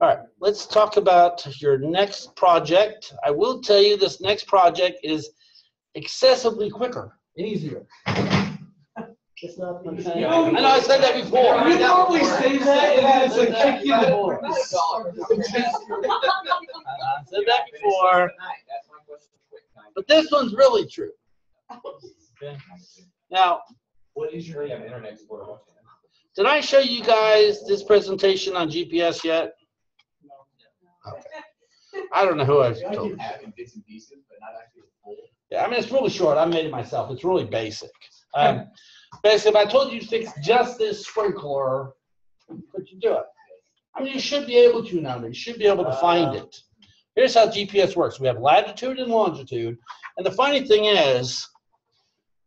All right, let's talk about your next project. I will tell you this next project is excessively quicker and easier. It's not okay. I know I said that before. You normally say that, and it's like kick you in the I said that before. But this one's really true. Okay. Now, what is your internet explorer? did I show you guys this presentation on GPS yet? Okay. I don't know who I told you. Yeah, I mean, it's really short. I made it myself. It's really basic. Basically, if I told you to fix just this sprinkler, could you do it? I mean, you should be able to now. You should be able to find it. Here's how GPS works. We have latitude and longitude. And the funny thing is,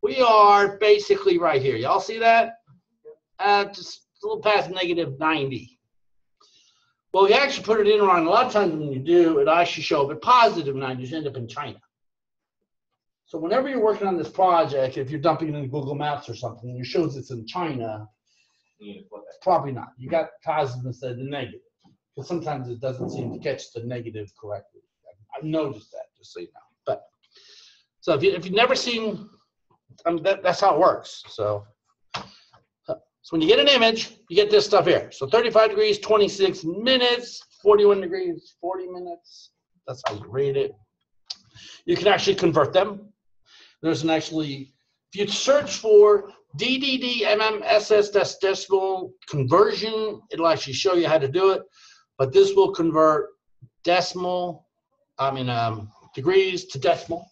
we are basically right here. Y'all see that? Just a little past -90. Well, you actually put it in wrong. A lot of times when you do, it actually show up at +90. You end up in China. So whenever you're working on this project, if you're dumping it in Google Maps or something, and it shows it's in China, probably not. You got positive instead of the negative. Because sometimes it doesn't seem to catch the negative correctly. I've noticed that, just so you know. But so if you've never seen, that's how it works. So when you get an image, you get this stuff here. So 35 degrees, 26 minutes, 41 degrees, 40 minutes. That's how you read it. You can actually convert them. There's an actually, if you search for DDD, MM, SS, that's decimal conversion, it'll actually show you how to do it. But this will convert degrees to decimal.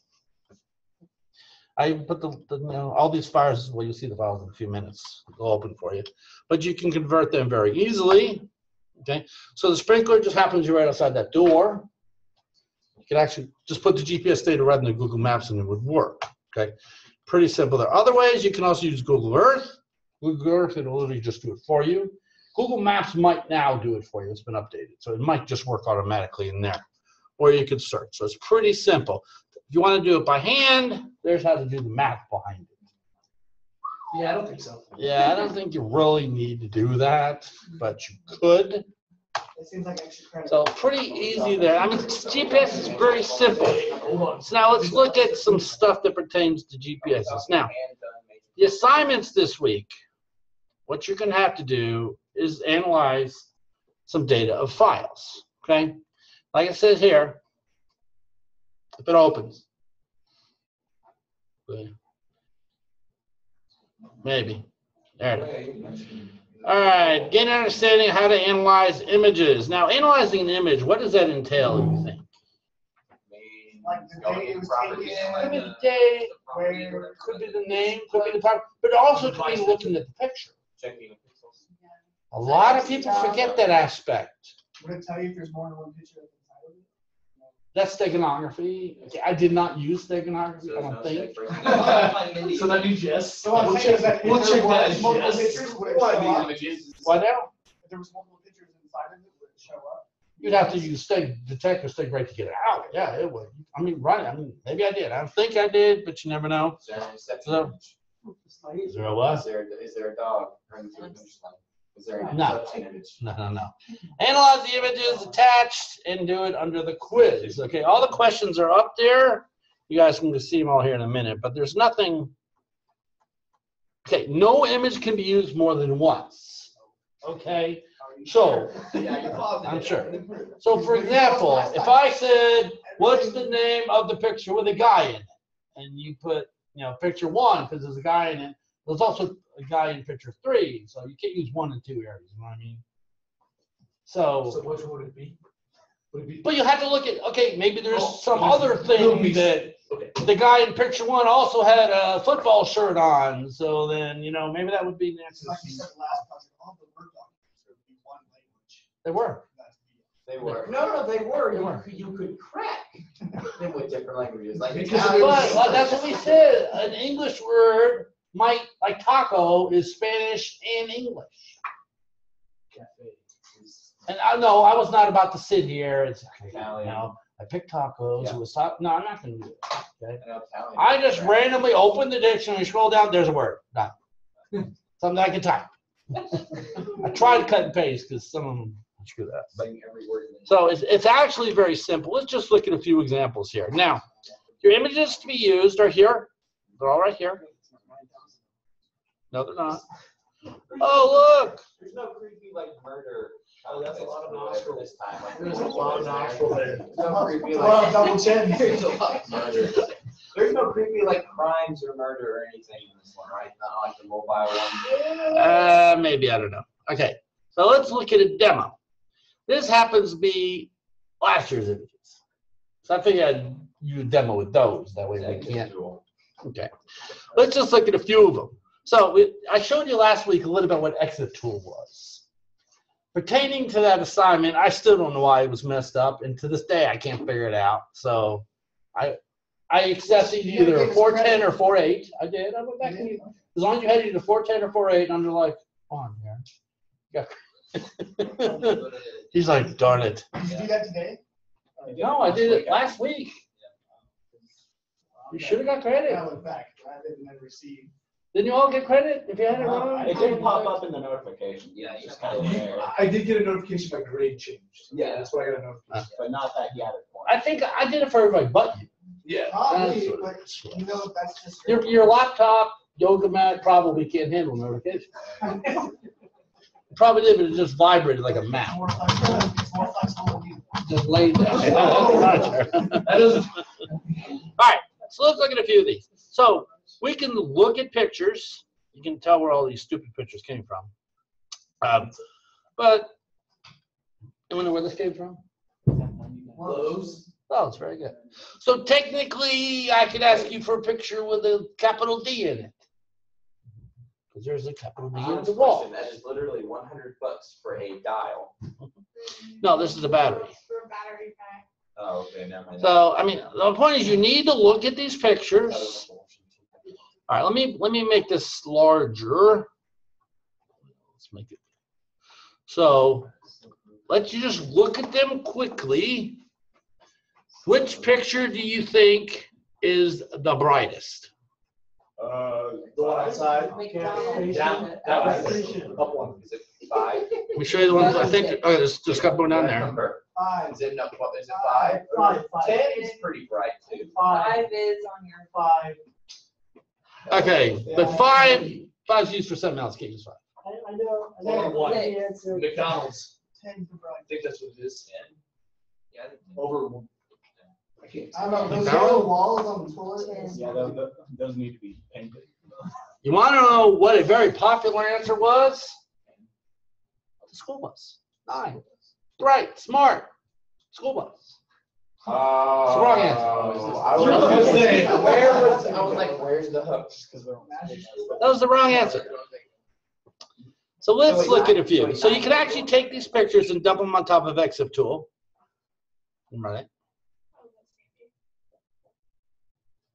I put all these files, well, you'll see the files in a few minutes. They'll open for you. But you can convert them very easily. Okay, so the sprinkler just happens to be right outside that door. You can actually just put the GPS data right in the Google Maps and it would work. Okay, pretty simple. There are other ways. You can also use Google Earth. Google Earth, it'll literally just do it for you. Google Maps might now do it for you. It's been updated. So it might just work automatically in there. Or you could search. So it's pretty simple. If you want to do it by hand, there's how to do the math behind it. Yeah, I don't think so. Yeah, I don't think you really need to do that, but you could. It seems like extra credit. So pretty easy there. I mean, GPS is very simple. So now let's look at some stuff that pertains to GPSs. Now, the assignments this week, what you're going to have to do is analyze some data of files, okay? Like I said here, if it opens, maybe, there it is. All right, get an understanding of how to analyze images. Now, analyzing an image, what does that entail, you think? Like the date it was taken, Could be the date, where, could be the name, could be the property, but also could be looking at the picture. A lot of people forget that aspect. Would it tell you if there's more than one picture inside of it? That's steganography. I did not use steganography, I don't think. So that means yes. So I'm saying is that We'll if check there that was as multiple yes. pictures, would it show up? Why now? If there was multiple pictures inside of it, would it show up? You'd have to use detect or stay right to get it out. Yeah, it would. I mean, right. I mean, maybe I did. I don't think I did, but you never know. So, is there a what? Is there a dog running through a finish line? Is there an No. image? No. Analyze the images attached and do it under the quiz. Okay, all the questions are up there. You guys can just see them all here in a minute, but there's nothing. Okay, no image can be used more than once. Okay, so I'm sure. So for example, if I said, what's the name of the picture with a guy in it? And you put, picture 1 because there's a guy in it. There's also a guy in picture 3, so you can't use 1 and 2 areas. You know what I mean? So which would it be? Would it be? But you have to look at, okay, maybe there's some other thing that the guy in picture 1 also had a football shirt on. So then, maybe that would be the answer. Like you said last time, all the Word documents would be one language. They were. They were. No, they were. They were. You could crack. Them with different languages. Like Because Italian. But that's what we said. An English word might, like taco, is Spanish and English. And I was not about to sit here. It's okay. I picked tacos. Yeah. It was no, I'm not going to do that. Okay. Italian. I just randomly opened the dictionary, scroll down. There's a word. Done. Something I can type. I tried to cut and paste because some of them screw that. But, Saying every word. in the- so it's actually very simple. Let's just look at a few examples here. Now, your images to be used are here. They're all right here. No, they're not. Oh, look. There's no creepy like murder. Oh, that's a lot of nostrils nostrils. this time. Like, There's a lot of nostril there. There's no creepy Well, like double chin. There's a lot of murder. There's no creepy like crimes or murder or anything in this one, right? Not like the mobile one. Maybe, I don't know. Okay, so let's look at a demo. This happens to be last year's images. So I figured I'd use a demo with those. That way we can't. Okay, let's just look at a few of them. So I showed you last week a little bit what exit tool was. Pertaining to that assignment, I still don't know why it was messed up, and to this day I can't figure it out. So I accepted either a 410 or 48. I did. I went back and as long as you had either 410 or 48, and I'm like, on here. Yeah. He's like, darn it. Did you do that today? No, I did it last week. You should have got credit. I went back. I didn't receive. Didn't you all get credit if you had it wrong? It didn't pop up in the notification. Yeah, you just kind of there. I did get a notification my grade changed. Yeah. That's why I got a notification. But not that you had it for. I think I did it for everybody but you. Yeah. Probably, That's but you know, that's just. Your laptop, yoga mat probably can't handle notifications. It probably did, but it just vibrated like a mouse. More flexible. It's more flexible than you. Just laid there. That is. All right, so let's look at a few of these. So we can look at pictures. You can tell where all these stupid pictures came from. But you wonder where this came from? Lowe's. Oh, it's very good. So technically, I could ask you for a picture with a capital D in it. Because there's a capital D in the wall. That is literally $100 for a dial. No, this is a battery. For a battery pack. Oh, okay, never mind. So, I mean, the point is you need to look at these pictures. All right, let me make this larger. Let's make it. So, let's just look at them quickly. Which picture do you think is the brightest? The one outside. McDonald's. Down. Up one. Is it 5? Let me show you the ones I think. Oh, there's a couple down there. Number. 5. Is it 5? 5. 10 is pretty bright too. 5 is on your. 5. Okay, but five's used for something else. Can't use 5. I know. Or one. The answer. McDonald's. 10 for I think that's what it is. 10? Yeah. Over one. I can't. I don't know. Those McDonald's? yellow walls on the toilet. Yeah, those need to be painted. You want to know what a very popular answer was? The school bus. 9. Right, smart. School bus. It's the wrong answer. I was gonna say, I was like, where's the hooks? That was the wrong answer. So let's look at a few. So you can actually take these pictures and dump them on top of EXIF tool. Right.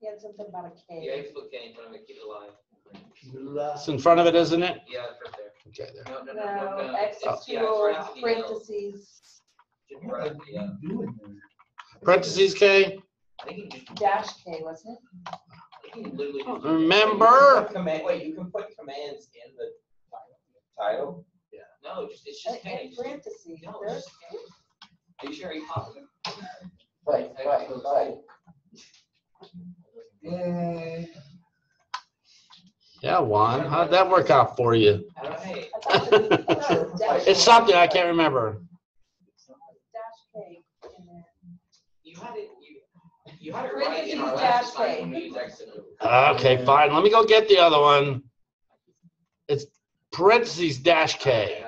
You had something about a K. Yeah, it's okay, but I'm gonna keep it alive. It's in front of it, isn't it? Yeah, it's right there. Okay, there. No, It's- exit yeah, tool, it's right after the yellow. parentheses, Should be right after the yellow. Parentheses K. I think you just, dash K, wasn't I think you literally just. Remember? Wait, you can put commands in the title? No, it's it? just K. And parentheses, No, there's it's K. Are you sure you popped it? Right. Yeah, Juan. How'd that work out for you? I don't, hey, I thought it was dash It's something I can't remember. Dash K in there. you had it right in our Parentheses, last dash time when we K. used exit. Okay, fine. Let me go get the other one. It's parentheses dash K.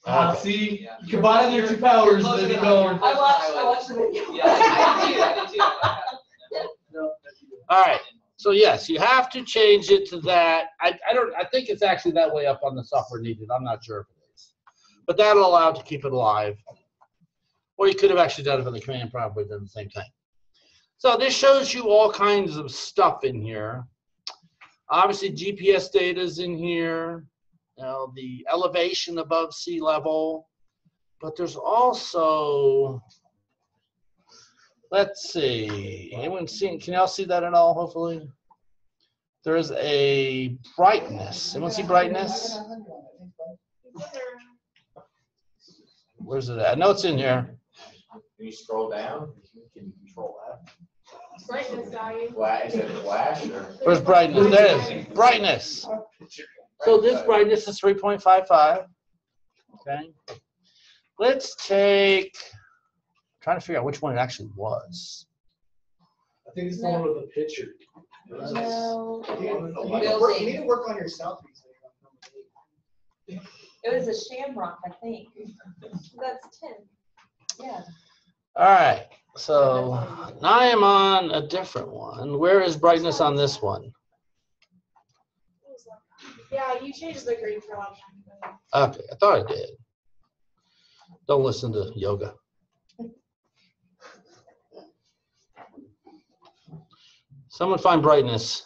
Okay. See, Yeah. you combine their two powers, You're then you close enough. go. I watched the video. Yeah, I did too, I did too. All right. So yes, you have to change it to that. I think it's actually that way up on the software needed. I'm not sure if it is. But that'll allow it to keep it alive. Or you could have actually done it from the command prompt, but done the same thing. So this shows you all kinds of stuff in here. Obviously GPS data is in here. You know, the elevation above sea level. But there's also, let's see, anyone seen, can y'all see that at all, hopefully? There's a brightness. Anyone see brightness? Where's it at? I know it's in here. Can you scroll down? Can you control that? Brightness value. Flash, is it flash or? Where's brightness? There it is. Brightness. So this brightness is 3.55. Okay. Let's take. I'm trying to figure out which one it actually was. I think it's the one with the picture. No, You need to work on your selfies. it was a shamrock, I think. That's 10. Yeah. All right. So now I am on a different one. Where is brightness on this one? Yeah, you changed the green for one. Okay, I thought I did. Don't listen to yoga. Someone find brightness.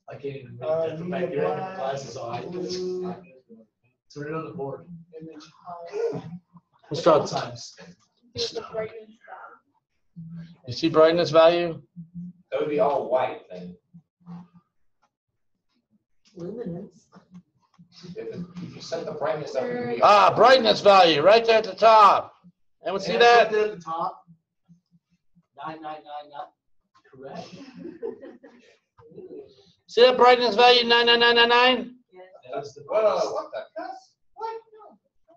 I can't even read that from back here. I have glasses on. Turn it on the board. Image Let's Couple try. times. Here's the brightness You see brightness value? That would be all white then. Luminance. If you set the brightness up, it would be. Ah, brightness value right there at the top. Anyone see And that? right there at the top. 9999. Correct. See that brightness value 99999? That's the Whoa, brightest. what the? That's, what?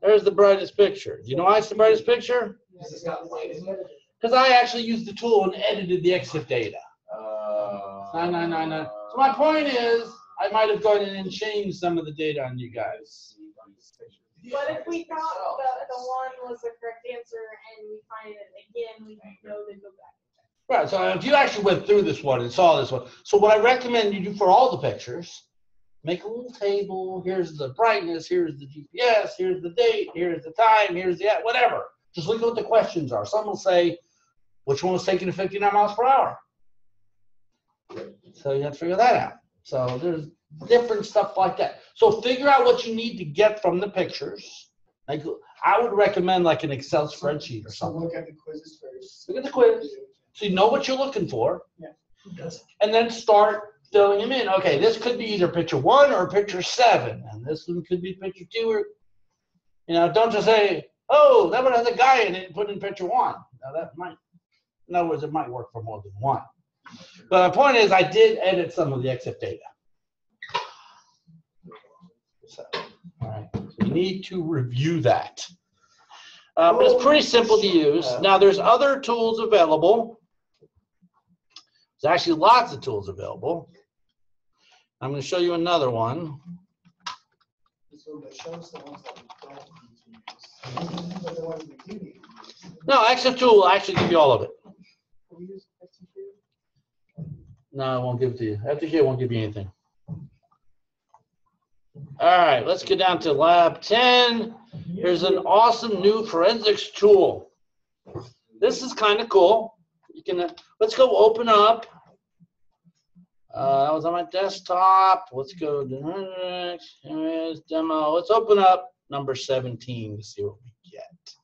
There's the brightest picture. Do you know why it's the brightest picture? This has got light in it. Because I actually used the tool and edited the exit data. 9999. So my point is, I might have gone in and changed some of the data on you guys. But if we thought that the one was the correct answer and we find it again, we know to go back. Right, so if you actually went through this one and saw this one, so what I recommend you do for all the pictures, make a little table, here's the brightness, here's the GPS, here's the date, here's the time, here's the, whatever. Just look at what the questions are. Some will say, which one was taken at 59 miles per hour? So you have to figure that out. So there's different stuff like that. So figure out what you need to get from the pictures. Like I would recommend like an Excel spreadsheet or So something. look at the quizzes first. Look at the quiz. So you know what you're looking for. Who doesn't? And then start filling them in. Okay, this could be either picture 1 or picture 7. And this one could be picture 2 or, don't just say, oh, that one has a guy in it and put in picture 1. Now that might, in other words, it might work for more than one. But the point is I did edit some of the exit data. So, all right, so you need to review that. But it's pretty simple to use. Now there's other tools available. There's actually lots of tools available. I'm going to show you another one. This one that shows the ones that we don't need to use. But the ones we do need to use. No, exit tool will actually give you all of it. Can we use FTQ? No, it won't give it to you. FTK won't give you anything. All right, let's get down to lab 10. Here's an awesome new forensics tool. This is kind of cool. You can let's go open up. That was on my desktop. Let's go to demo. Let's open up number 17 to see what we get.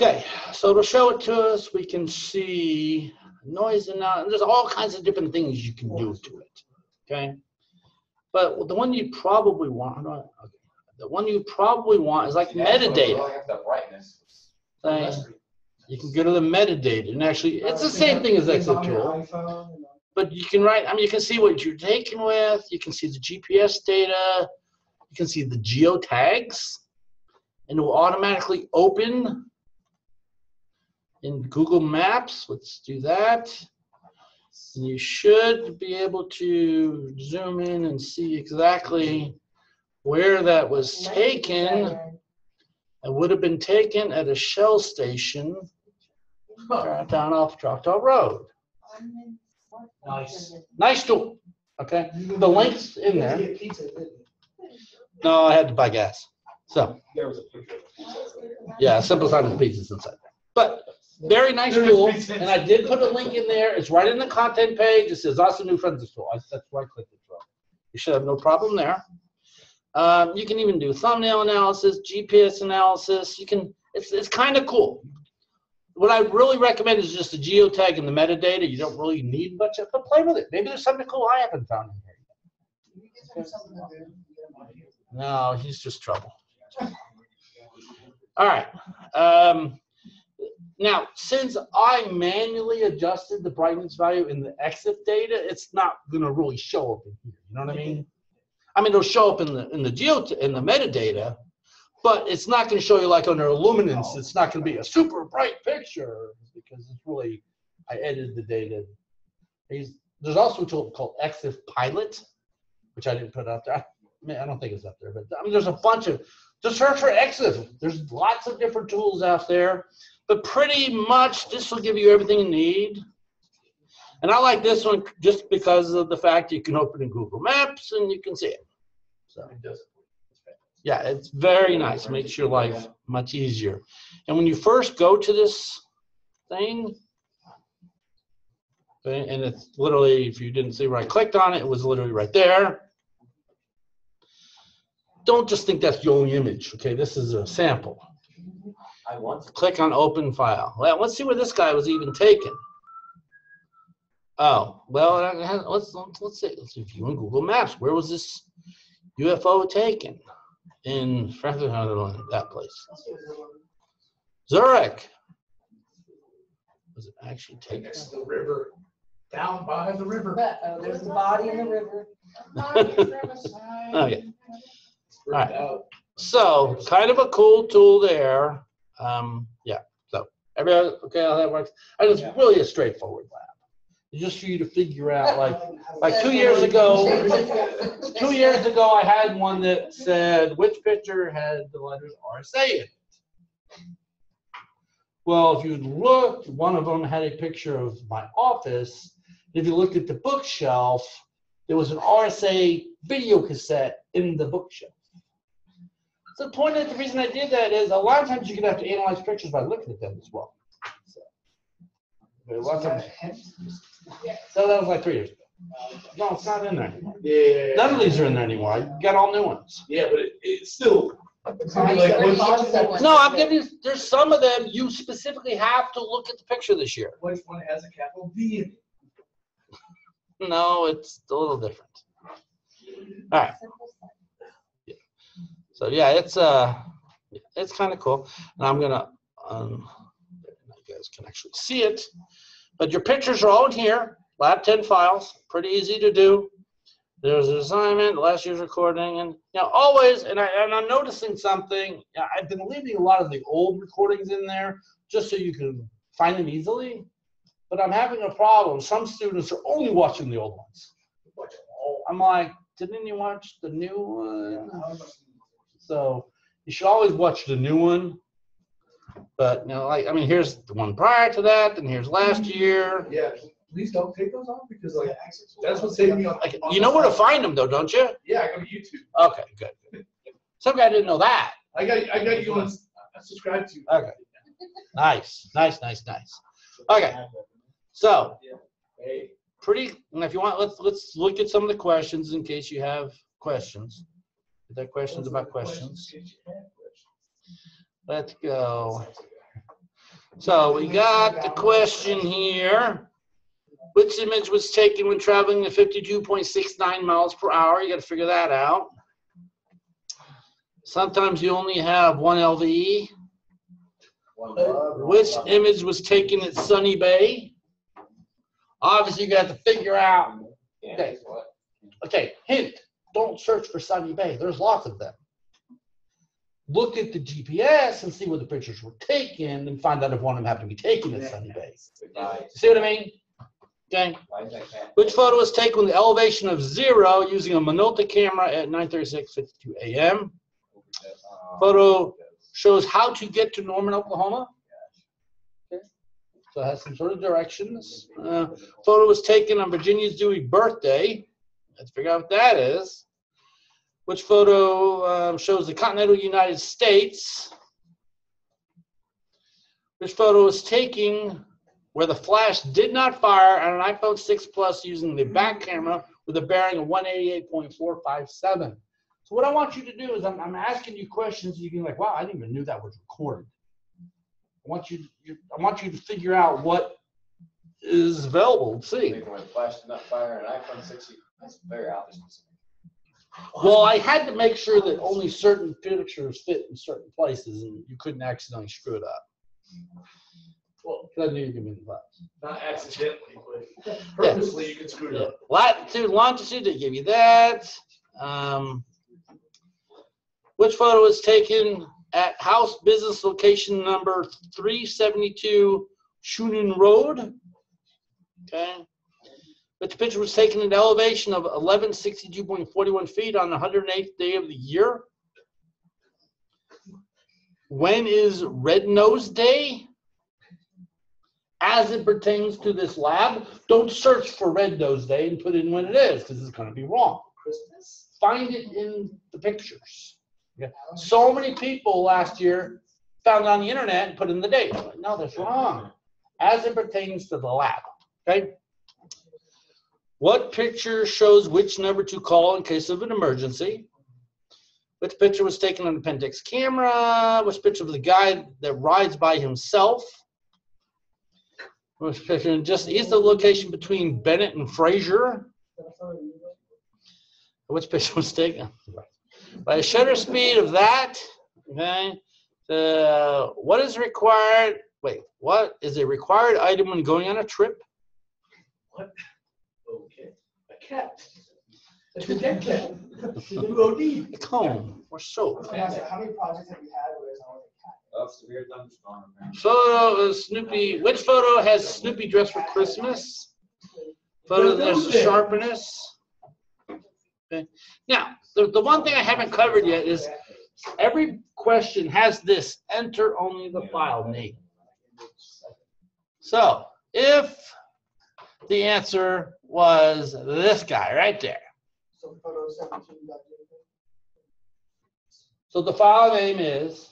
Okay, so to show it to us, we can see noise and there's all kinds of different things you can do to it. Okay, but the one you probably want, the one you probably want is like metadata. The brightness. Okay? You can go to the metadata, and actually, it's the same thing as exit tool. But you can write. I mean, you can see what you're taking with. You can see the GPS data. You can see the geotags, and it will automatically open in Google Maps. Let's do that. And you should be able to zoom in and see exactly where that was taken. It would have been taken at a Shell station down off Choctaw Road. Nice. Nice tool. Okay. The link's in there. No, I had to buy gas. So, There was a picture. yeah, simple sign of pieces inside. But very nice tool. And I did put a link in there. It's right in the content page. It says awesome new forensics tool. That's where I clicked it from. You should have no problem there. You can even do thumbnail analysis, GPS analysis. You can. It's kind of cool. What I really recommend is just the geotag and the metadata. You don't really need much, but play with it. Maybe there's something cool I haven't found in here. No, he's just trouble. All right. Now, since I manually adjusted the brightness value in the EXIF data, it's not going to really show up in here. You know what I mean? I mean, it'll show up in the metadata, but it's not going to show you like under illuminance. It's not going to be a super bright picture because it's really, I edited the data. There's also a tool called EXIF Pilot, which I didn't put out there. I don't think it's up there, but I mean, there's a bunch of, just search for EXIF. There's lots of different tools out there, but pretty much this will give you everything you need. And I like this one just because of the fact you can open in Google Maps and you can see it. So, yeah, it's very nice. It makes your life much easier. And when you first go to this thing, okay, and it's literally, if you didn't see where I clicked on it, it was literally right there. Don't just think that's the only image, okay? This is a sample. I want to. Click on open file. Well, let's see where this guy was even taken. Oh, well, let's see. Let's view in Google Maps. Where was this UFO taken? In Frankfurt, that place. Zurich. Was it actually taken? Next to the river, down by the river. Uh-oh, there's a body in the river. Okay. All right. So, kind of a cool tool there. Yeah. So, everybody okay how that works? And it's really a straightforward lab. It's just for you to figure out, like 2 years ago. 2 years ago, I had one that said which picture had the letters RSA in it. Well, if you looked, one of them had a picture of my office. If you looked at the bookshelf, there was an RSA video cassette in the bookshelf. So the point is, the reason I did that is a lot of times you're gonna have to analyze pictures by looking at them as well. So, so that was like 3 years ago. No, it's not in there anymore. Yeah. None of these are in there anymore. I got all new ones. Yeah, but it's still. No, I'm giving you, there's some of them you specifically have to look at the picture this year. Which one has a capital V in it? No, it's a little different. All right. Yeah. So yeah, it's kind of cool. And I'm gonna, you guys can actually see it. But your pictures are all in here. Lab 10 files, pretty easy to do. There's an assignment, last year's recording, and always. And I'm noticing something. I've been leaving a lot of the old recordings in there just so you can find them easily. But I'm having a problem. Some students are only watching the old ones. I'm like, didn't you watch the new one? So you should always watch the new one. But here's the one prior to that, and here's last year. Yeah, please don't take those off because that's what saved me on. You know where to find them though, don't you? Yeah, I go to YouTube. Okay, good. Some guy didn't know that. I got you on subscribe to. Okay. Nice. Okay. So, and if you want, let's look at some of the questions in case you have questions. If there are questions about questions. Let's go. So we got the question here. Which image was taken when traveling at 52.69 miles per hour? You got to figure that out. Sometimes you only have one LVE. Which image was taken at Sunny Bay? Obviously, you got to figure out. Okay, hint. Don't search for Sunny Bay. There's lots of them. Look at the GPS and see where the pictures were taken and find out if one of them happened to be taken at Sunny Bay. See what I mean? Okay. Which photo was taken with the elevation of 0 using a Minolta camera at 9:36:52 a.m.? Photo shows how to get to Norman, Oklahoma. Okay. So it has some sort of directions. Photo was taken on Virginia's Dewey birthday. Let's figure out what that is. Which photo shows the continental United States? Which photo was taken where the flash did not fire on an iPhone 6 Plus using the back camera with a bearing of 188.457? So what I want you to do is I'm asking you questions. You can be like, wow, I didn't even knew that was recorded. I want you to figure out what is available. Let's see. When flash did not fire an iPhone 6, that's very obvious. Well, I had to make sure that only certain pictures fit in certain places, and you couldn't accidentally screw it up. Well, 'Cause I knew you could be in the class. not accidentally, but purposely you can screw it Yeah. up. Latitude, longitude, they give you that. Which photo was taken at house business location number 372 Shunin Road? Okay. But the picture was taken at elevation of 1162.41 feet on the 108th day of the year. When is Red Nose Day? As it pertains to this lab, don't search for Red Nose Day and put in when it is, because it's going to be wrong. Christmas? Find it in the pictures. Yeah. So many people last year found it on the internet and put in the date. I'm like, no, that's wrong. As it pertains to the lab. Okay. What picture shows which number to call in case of an emergency? Which picture was taken on the Pentax camera? Which picture of the guy that rides by himself? Which picture just east of the location between Bennett and Fraser? Which picture was taken? By a shutter speed of that, okay. What is required? Wait, what is a required item when going on a trip? What? Okay. A cat. A dead cat. OD. A comb or soap. How many projects have you had where it's always a cat? Oh, severe thunderstorm. Photo of Snoopy. Which photo has Snoopy dressed for Christmas? Photo there's the sharpness. Okay. Now, the one thing I haven't covered yet is every question has this: enter only the file name. So if the answer was this guy right there, So photo 17. so the file name is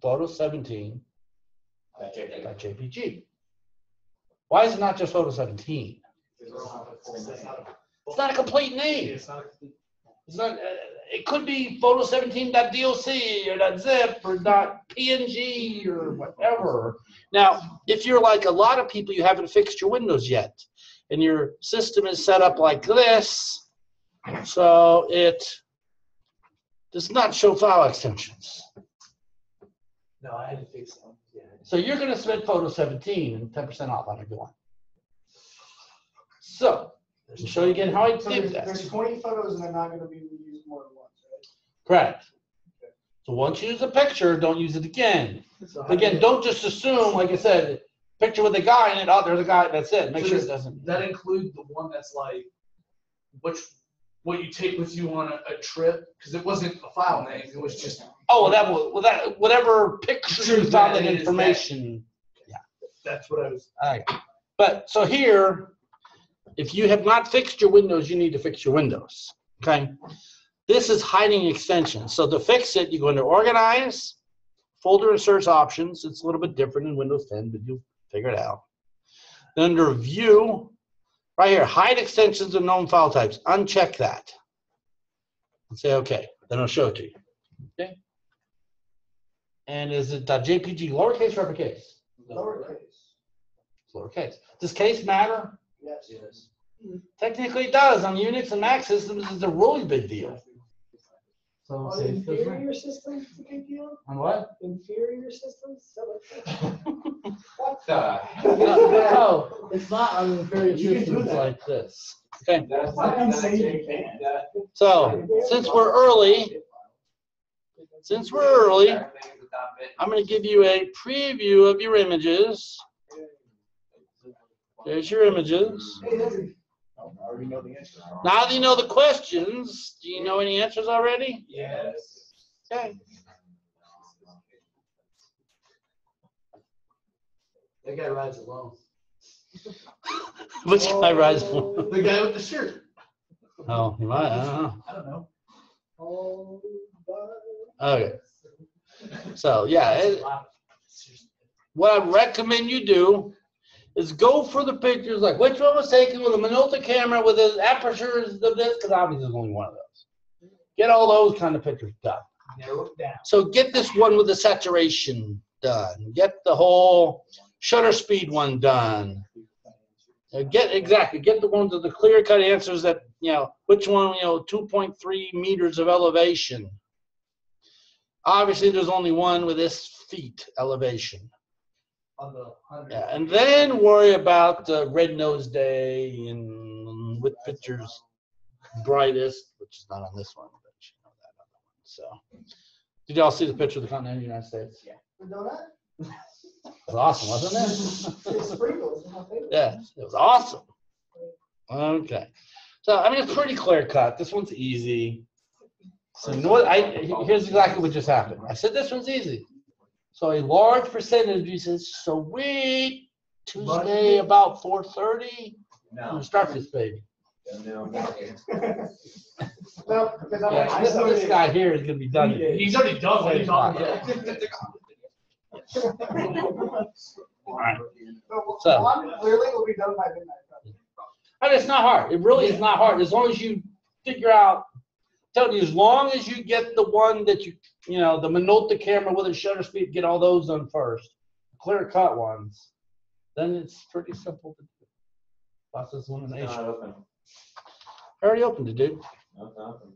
photo17.jpg. Why is it not just photo17? It's not a complete name. It's not a It's not. It could be photo17.doc or .zip or .png or whatever. Now, if you're like a lot of people, you haven't fixed your Windows yet, and your system is set up like this, so it does not show file extensions. No, I had to fix them. Yeah. So you're going to submit photo17 and 10% off on every one. So, to show you again how I So did there's that. 20 photos and they're not going to be used more than once, right? Correct. So once you use a picture, don't use it again. So how Again, did- don't just assume, like I said, picture with a guy in it, oh, there's a guy, that's it. Make So sure does it doesn't. that include the one that's like, what you take with you on a trip? Because it wasn't a file name, it was just. Oh, that whatever picture you Sure, found that that is information. That's what I was. All right. But so here, if you have not fixed your Windows, you need to fix your Windows. Okay. This is hiding extensions. So to fix it, you go into Organize, Folder and Search Options. It's a little bit different in Windows 10, but you'll figure it out. Then under View, right here, Hide Extensions and Known File Types. Uncheck that. And say OK. Then I'll show it to you. Okay. And is it .jpg lowercase or uppercase? Lowercase. Lowercase. Does case matter? Yes. Yes. Technically it does. On Unix and Mac systems, it's a really big deal. So On inferior systems, it's a big deal? on what? Inferior systems? What the? No, it's not on inferior You can do systems that. like this. Okay. That's I didn't that's say you JPG, can't. that- So since we're early, I'm going to give you a preview of your images. There's your images. Hey, Henry. I already know the answer. Now that you know the questions, do you know any answers already? Yes. Okay. That guy rides alone. Which guy rides? The guy with the shirt. Oh, you might. I don't know. I don't know. Oh, Okay. So yeah, what I recommend you do is go for the pictures, like which one was taken with a Minolta camera with the apertures of this, because obviously there's only one of those. Get all those kind of pictures done. Narrow it down. So get this one with the saturation done. Get the whole shutter speed one done. Get the ones with the clear-cut answers that, which one, 2.3 meters of elevation. Obviously, there's only one with this feet elevation. On the 100. Yeah, and then worry about Red Nose Day and with pictures brightest, which is not on this one, but you know that other one. So, did y'all see the picture of the continental United States? Yeah. The donut? It was awesome, wasn't it? It's sprinkles. My favorite. Yeah, it was awesome. Okay, so I mean it's pretty clear cut. This one's easy. So you know what? Here's exactly what just happened. I said this one's easy. So a large percentage he says, sweet, Tuesday about 4:30. I'm gonna start this baby. No. No, because Yeah, this guy here is gonna be done. He's already done what he's on. All right. So one clearly will be done by midnight. I mean, it's not hard. It really is not hard. As long as you figure out, tell you, as long as you get the one that the Minolta camera with a shutter speed, get all those done first, clear cut ones, then it's pretty simple to do. Process elimination. Not open. I already opened it, dude. No, it's not open.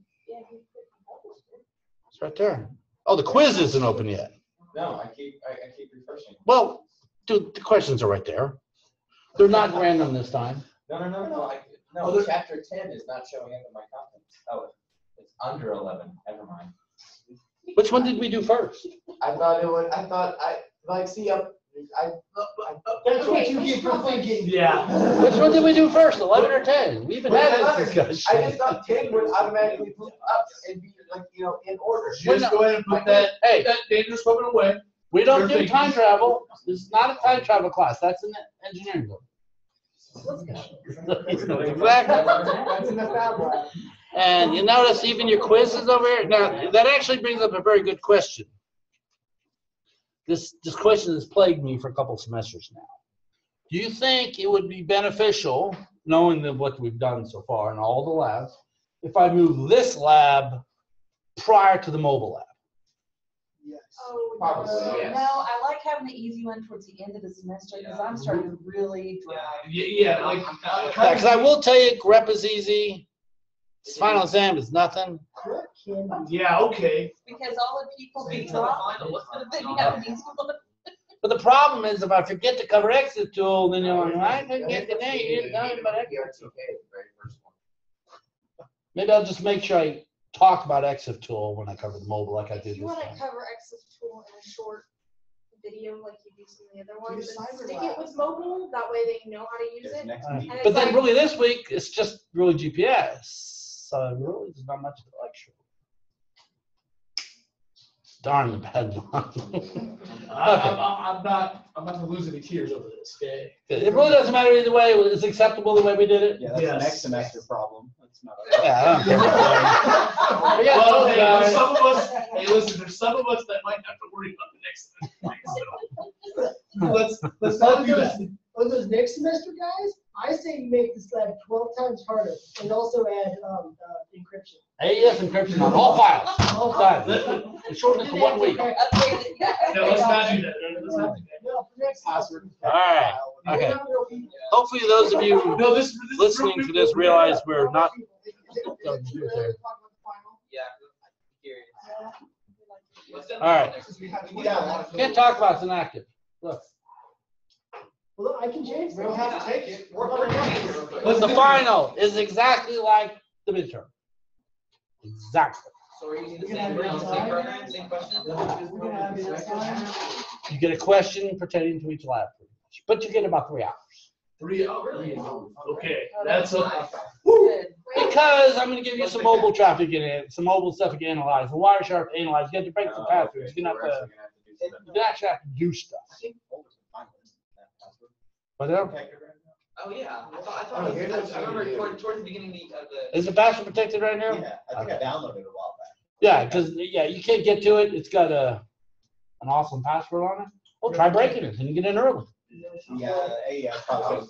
It's right there. Oh, the quiz isn't open yet. No, I keep refreshing. Well, dude, the questions are right there. They're not random this time. No, chapter 10 is not showing up in my contents. Oh, it's under 11. Never mind. Which one did we do first? I see up. That's what you get for thinking. Yeah. Which one did we do first, 11 or 10? We even had this I discussion. just thought 10 would automatically move up and be in order. Just go ahead and put that dangerous weapon away. We don't You're do thinking. time travel. This is not a time travel class. That's an engineering book. Exactly. That's in the fab lab. And you notice even your quizzes over here. Now, that actually brings up a very good question. This question has plagued me for a couple semesters now. Do you think it would be beneficial, knowing what we've done so far in all the labs, if I move this lab prior to the mobile lab? Yes. Oh, Probably, no. yes. No, I like having the easy one towards the end of the semester because I'm starting to really drag. Yeah, like Because I will tell you, grep is easy. Final exam is nothing. Correct, Candy. yeah, okay. Because all the people So be it's not dropped. final, Then you have an easy one. But the problem is if I forget to cover exit tool, then you're like, I couldn't get the name. You didn't tell me about exit tool. Maybe I'll just make sure I talk about exit tool when I cover the mobile like I did If you this want to time. cover exit tool in a short video like you do some of the other ones, Do and cyber stick it labs. with mobile, that way they know how to use it. And But it's then like- really this week, it's just really GPS. So really there's not much of the lecture. Darn the bad one. I'm not gonna lose any tears over this, okay? It really doesn't matter either way. It's acceptable the way we did it. Yeah, that's Yes. the next semester problem. That's not. Yeah, I don't care. We got Well, those hey, guys. there's some of us, hey, listen, there's some of us that might have to worry about the next semester. So let's not do that. For those next semester guys, I say you make this lab 12 times harder and also add encryption. AES encryption on all files. All files. Shorten it to 1 week. Upgrade it, yeah. No, let's not do that. Let's not do that. No, for next Password. All right. Okay. Hopefully those of you No, this listening to this realize we're not. Yeah, I'm curious. All right. Can't talk about it's inactive. Look. Well, I can change. We don't have to take it. But the final is exactly like the midterm. Exactly. So we're using the We're same gonna have same it program, same question? We're gonna have it outside. You get a question pertaining to each lab, pretty much. But you get about 3 hours. 3 hours. Okay, that's a. Good. Because I'm going to give you some mobile traffic in it, some mobile stuff you can analyze, the wire sharp analyze. You have to break the pathways. You actually have to do stuff. But Oh, yeah. I thought I remember towards the beginning of the. is the password protected right now? Yeah, I think I downloaded it a while back. Yeah, because you can't get to it. It's got an awesome password on it. Well, try breaking it, and you get in early. Yeah, probably.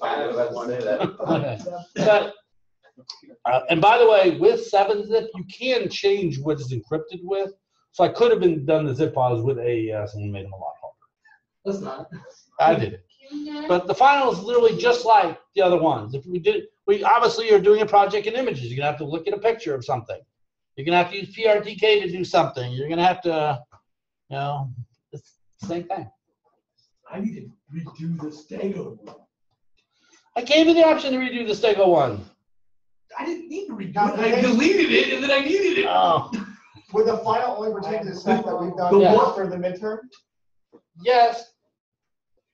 But and by the way, with 7-zip, you can change what it's encrypted with. So I could have done the zip files with AES and made them a lot harder. Let's not. I did it. But the final is literally just like the other ones. If we obviously are doing a project in images. You're gonna have to look at a picture of something. You're gonna have to use PRTK to do something. You're gonna have to, it's the same thing. I need to redo the Stego one. I gave you the option to redo the Stego one. I didn't need to redo it. I deleted it and then I needed it. Oh. Would the final only pertain to the stuff that we've done The Yeah. what? for the midterm? Yes,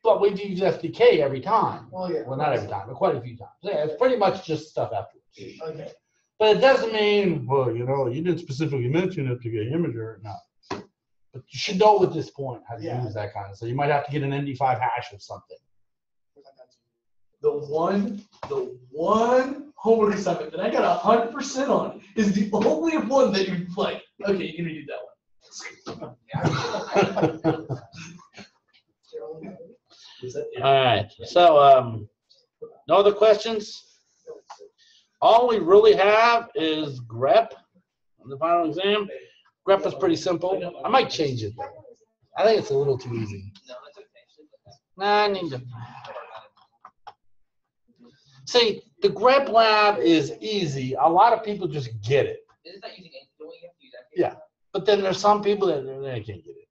but we use FDK every time. Well, yeah. Well, not every time, but quite a few times. Yeah, it's pretty much just stuff afterwards. Okay. But it doesn't mean, well, you didn't specifically mention FDK imager. No. But you should know at this point how to use that kind of. So you might have to get an MD5 hash or something. The one homework assignment that I got 100% on is the only one that you're like, okay, you can redo that one. All right. So no other questions? All we really have is grep on the final exam. Grep is pretty simple. I might change it though. I think it's a little too easy. No, it's okay. Nah, I need to. See, the grep lab is easy. A lot of people just get it. It's not using it. Don't you have to use that? Yeah. But then there's some people that they can't get it.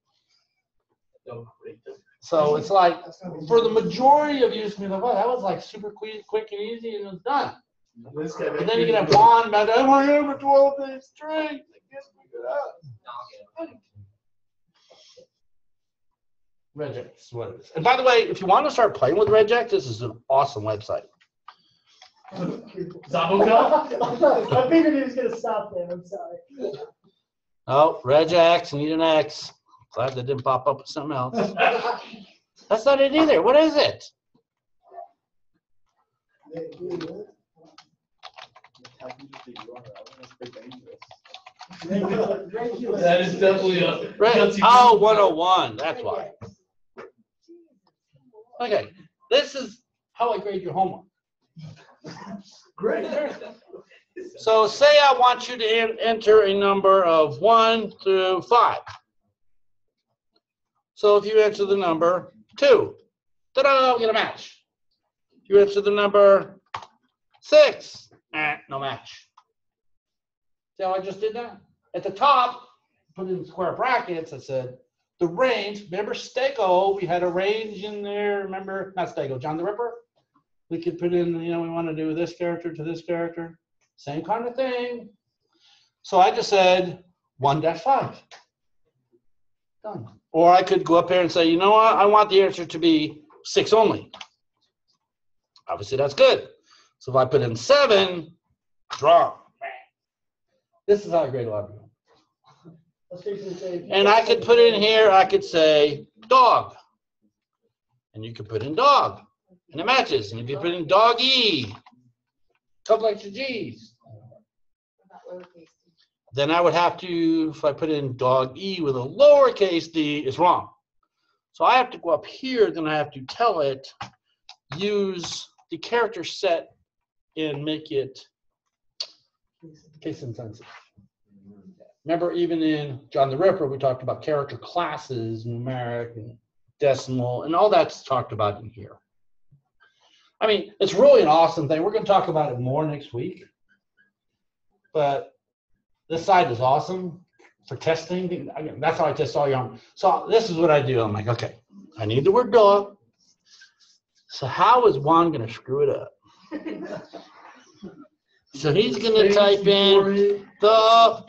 So it's like, for the majority of you, it's gonna be like, well, that was like super quick and easy and it was done. And then you can have Juan about, I want to have a 12-day straight. Regex is what it is. And by the way, if you want to start playing with Regex, this is an awesome website. Zaboka? I figured he was gonna stop there. I'm sorry. Oh, Regex, need an X. Glad that didn't pop up with something else. That's not it either. What is it? That is definitely a. Oh, 101. That's why. Okay. This is how I grade your homework. Great. So say I want you to enter a number of 1 through 5. So if you enter the number 2, ta-da, we get a match. If you enter the number 6, no match. See how I just did that? At the top, put in square brackets, I said, the range, remember Stego, we had a range in there, remember, not Stego, John the Ripper? We could put in, we want to do this character to this character. Same kind of thing. So I just said 1-5. Done. Or I could go up here and say, you know what? I want the answer to be 6 only. Obviously, that's good. So if I put in 7, draw. This is how I grade a lot of people. And I could put in here, I could say dog. And you could put in dog. And it matches. And if you put in doggy, a couple extra G's. Then I would have to, if I put in dog E with a lowercase d, it's wrong. So I have to go up here, then I have to tell it, use the character set and make it case insensitive. Remember, even in John the Ripper, we talked about character classes, numeric and decimal, and all that's talked about in here. I mean, it's really an awesome thing. We're going to talk about it more next week. But this site is awesome for testing. Again, that's how I test all your homework. So this is what I do. I'm like, okay, I need the word dog. So how is Juan going to screw it up? So he's going to type in the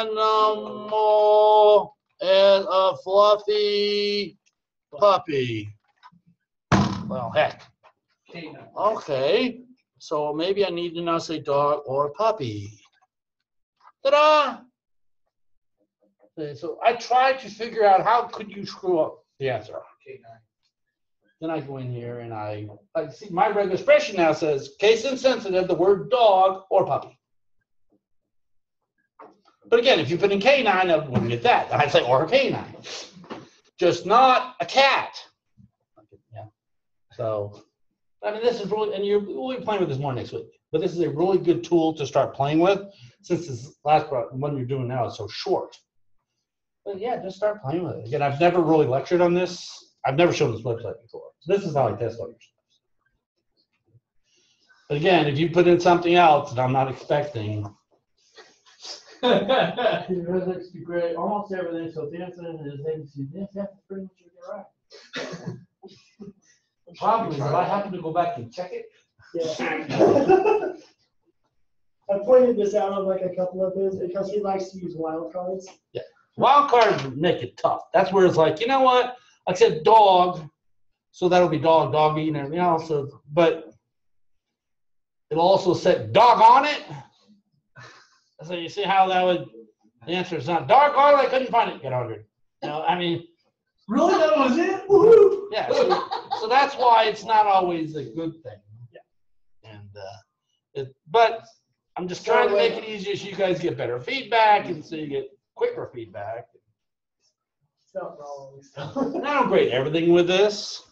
animal is a fluffy puppy. Well, heck. Okay, so maybe I need to now say dog or puppy. Ta-da! Okay, so I tried to figure out how could you screw up the answer. Then I go in here and I see my regular expression now says case insensitive, the word dog or puppy. But again, if you put in canine, I wouldn't get that. I'd say or a canine, just not a cat. Yeah. So, I mean, this is really, and we'll be playing with this more next week. But this is a really good tool to start playing with, since this last one you're doing now is so short. But yeah, just start playing with it. Again, I've never really lectured on this. I've never shown this website before. This is how I test all your stuff. But again, if you put in something else that I'm not expecting, Looks great. Almost everything. So the answer is ABC. That's pretty much what you're right. The problem is if I happen to go back and check it. Yeah. I pointed this out on like a couple of his because he likes to use wildcards. yeah, wild cards make it tough. That's where it's like, you know what? I said dog, so that'll be dog, doggy, and everything else. So, but it'll also set dog on it. So you see how that would, the answer is not doggone, I couldn't find it, get 100. You know, I mean, Really? That was it? Woohoo! yeah, so that's why it's not always a good thing. Yeah. And, but I'm just trying to make it easier so you guys get better feedback and so you get quicker feedback. It's not wrong. And I don't grade everything with this.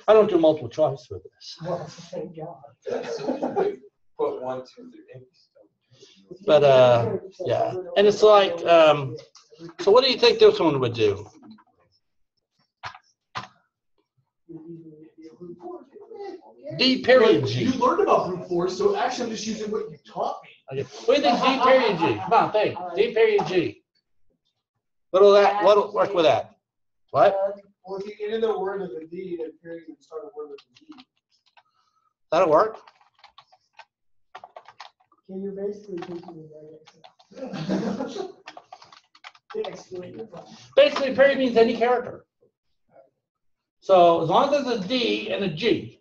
I don't do multiple choice with this. Well, thank God. Put 1, 2, 3. But yeah, and it's like, so what do you think this one would do? D period G. You learned about brute force, so actually I'm just using what you taught me. Okay. What do you think D period G? Come on, think. D period G. What'll work with that? What? Well, if you get into a word with a D, then period and start a word with a D. That'll work. Okay, you're basically teaching me right Basically, period means any character. So as long as there's a D and a G.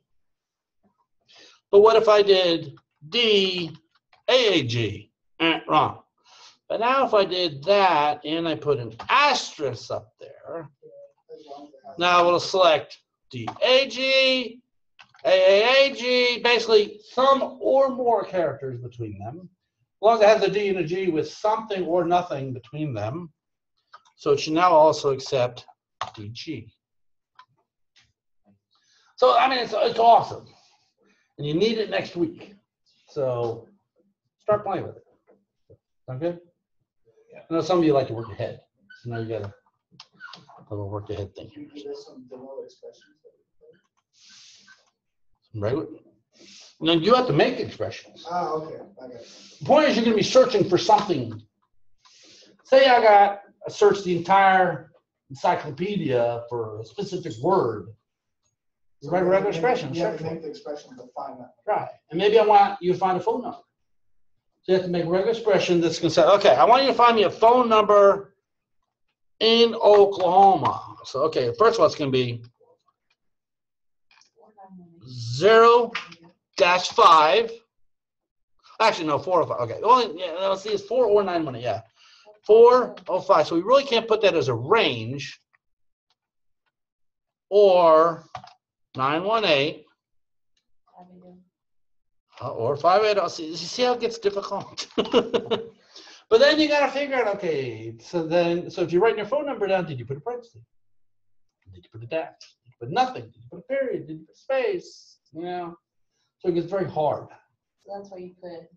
But what if I did D AAG? Wrong. But now if I did that and I put an asterisk up there, now it'll select DAG, AAAG, basically some or more characters between them. As long as it has a D and a G with something or nothing between them. So it should now also accept DG. So, I mean, it's awesome. And you need it next week. So start playing with it. Sound good? Yeah. I know some of you like to work ahead. So now you got a little work ahead thing here. Right? And then you have to make expressions. Oh, okay. The point is you're going to be searching for something. Say I searched the entire encyclopedia for a specific word. You write a regular expression. You have to make the expression to find that. Right. And maybe I want you to find a phone number. So you have to make a regular expression that's going to say, okay, I want you to find me a phone number in Oklahoma. So, okay, first of all, it's going to be 0-5. Actually, no, 405. Okay. Only, yeah, let's see, it's 4 or 918. Yeah. 405. So we really can't put that as a range. Or 918. Or 58. See, you see how it gets difficult? But then you got to figure out, okay, so if you're writing your phone number down, did you put a parenthesis? Did you put a dash? Did you put nothing? Did you put a period? Did you put space? You know? So it gets very hard. So that's why you put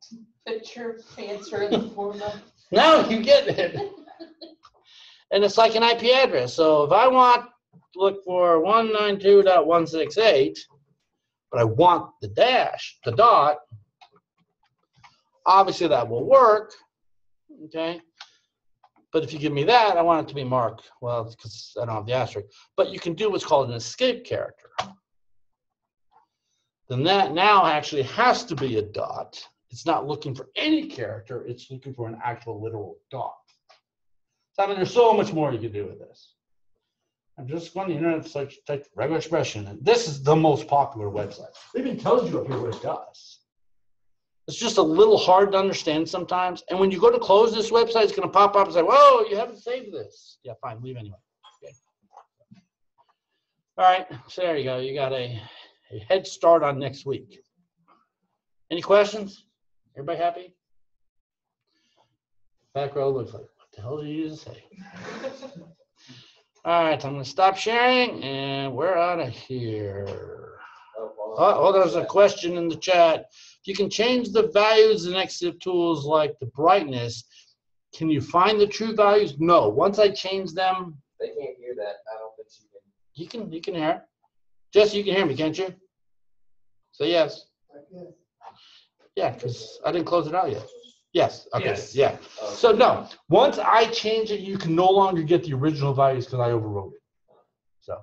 your answer in the form of. Now you get it. And it's like an IP address. So if I want to look for 192.168, but I want the dash, the dot, obviously that will work. Okay. But if you give me that, I want it to be marked. Well, because I don't have the asterisk. But you can do what's called an escape character. Then that now actually has to be a dot. It's not looking for any character. It's looking for an actual literal dot. So, I mean, there's so much more you can do with this. I'm just going to the internet, search, type regular expression. And this is the most popular website. It even tells you up here what it does. It's just a little hard to understand sometimes. And when you go to close this website, it's going to pop up and say, whoa, you haven't saved this. Yeah, fine, leave anyway. Okay. All right, so there you go. You got a head start on next week. Any questions? Everybody happy? Back row looks like, what the hell did you just say? All right, I'm going to stop sharing, and we're out of here. Oh, there's a question in the chat. If you can change the values in Exif tools like the brightness, can you find the true values? No. Once I change them, They can't hear that. I don't think you can. You can hear it. Jesse, you can hear me, can't you? Say yes. Yeah, because I didn't close it out yet. Yes. Okay. Yes. Yeah. So no, once I change it, you can no longer get the original values because I overrode it. So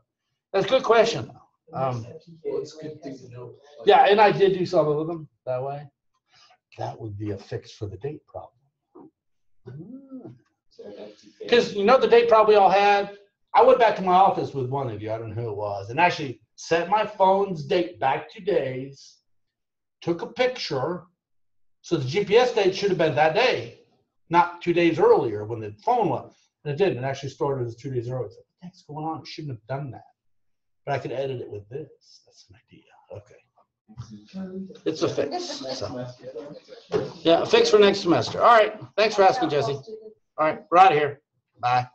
that's a good question. Well, it's a good thing to know. Like, Yeah, and I did do some of them that way. That would be a fix for the date problem. Because you know the date problem we all had? I went back to my office with one of you, I don't know who it was, and actually set my phone's date back 2 days, took a picture, so the GPS date should have been that day, not 2 days earlier when the phone was. And it didn't. It actually started as 2 days earlier. What the heck's going on? I shouldn't have done that. But I could edit it with this. That's an idea. Okay. It's a fix. So. Yeah, a fix for next semester. All right. Thanks for asking, Jesse. All right. We're out of here. Bye.